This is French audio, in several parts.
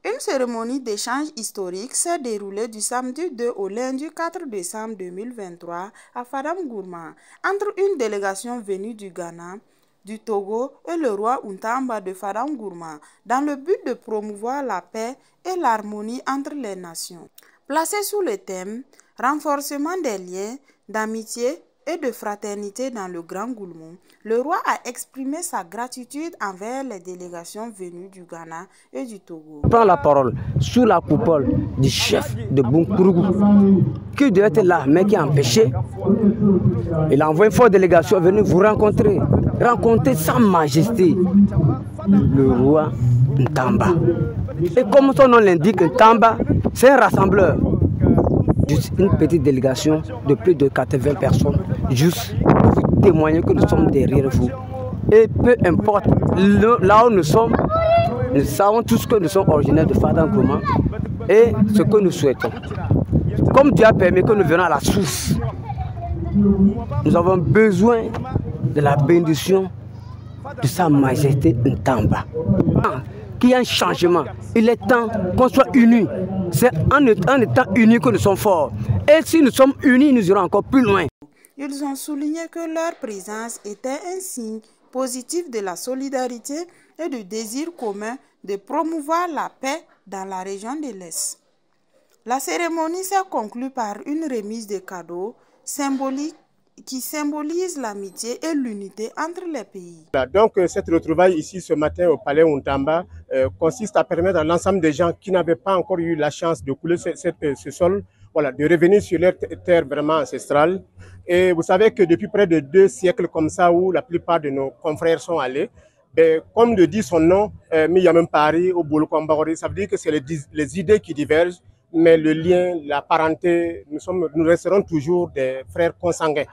Une cérémonie d'échange historique s'est déroulée du samedi 2 au lundi 4 décembre 2023 à Fadam Gourma entre une délégation venue du Ghana, du Togo et le roi Ntamba de Fadam Gourma dans le but de promouvoir la paix et l'harmonie entre les nations. Placé sous le thème « Renforcement des liens d'amitié et de fraternité dans le Grand Goulmou », le roi a exprimé sa gratitude envers les délégations venues du Ghana et du Togo. Je prends la parole sous la coupole du chef de Bunkourougou, qui devait être là, mais qui a empêché. Il a envoyé une forte délégation venir vous rencontrer Sa Majesté, le roi Ntamba. Et comme son nom l'indique, Ntamba, c'est un rassembleur. Juste une petite délégation de plus de 80 personnes, juste pour vous témoigner que nous sommes derrière vous. Et peu importe là où nous sommes, nous savons tous que nous sommes originaires de Fadam Gourma et ce que nous souhaitons. Comme Dieu a permis que nous venions à la source, nous avons besoin de la bénédiction de Sa Majesté Ntamba. Qu'il y ait un changement. Il est temps qu'on soit unis. C'est en étant unis que nous sommes forts. Et si nous sommes unis, nous irons encore plus loin. Ils ont souligné que leur présence était un signe positif de la solidarité et du désir commun de promouvoir la paix dans la région de l'Est. La cérémonie s'est conclue par une remise de cadeaux symboliques qui symbolise l'amitié et l'unité entre les pays. Donc cette retrouvaille ici ce matin au palais Ntamba consiste à permettre à l'ensemble des gens qui n'avaient pas encore eu la chance de couler ce sol, voilà, de revenir sur leur terre vraiment ancestrale. Et vous savez que depuis près de 2 siècles comme ça, où la plupart de nos confrères sont allés, comme le dit son nom, Miyamem Pari au Bouloukwambaori, ça veut dire que c'est les idées qui divergent, mais le lien, la parenté, nous resterons toujours des frères consanguins.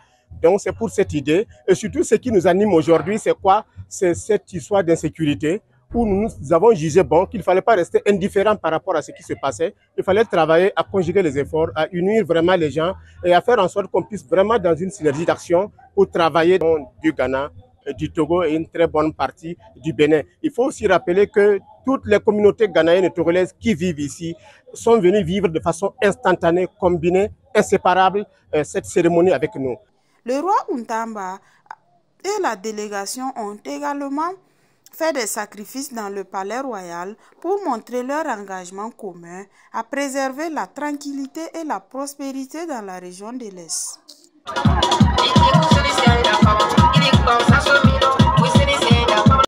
Donc c'est pour cette idée, et surtout ce qui nous anime aujourd'hui, c'est quoi? C'est cette histoire d'insécurité où nous avons jugé bon qu'il ne fallait pas rester indifférent par rapport à ce qui se passait. Il fallait travailler à conjuguer les efforts, à unir vraiment les gens et à faire en sorte qu'on puisse vraiment dans une synergie d'action pour travailler dans du Ghana, du Togo et une très bonne partie du Bénin. Il faut aussi rappeler que toutes les communautés ghanéennes et togolaises qui vivent ici sont venues vivre de façon instantanée, combinée, inséparable cette cérémonie avec nous. Le roi Ntamba et la délégation ont également fait des sacrifices dans le palais royal pour montrer leur engagement commun à préserver la tranquillité et la prospérité dans la région de l'Est.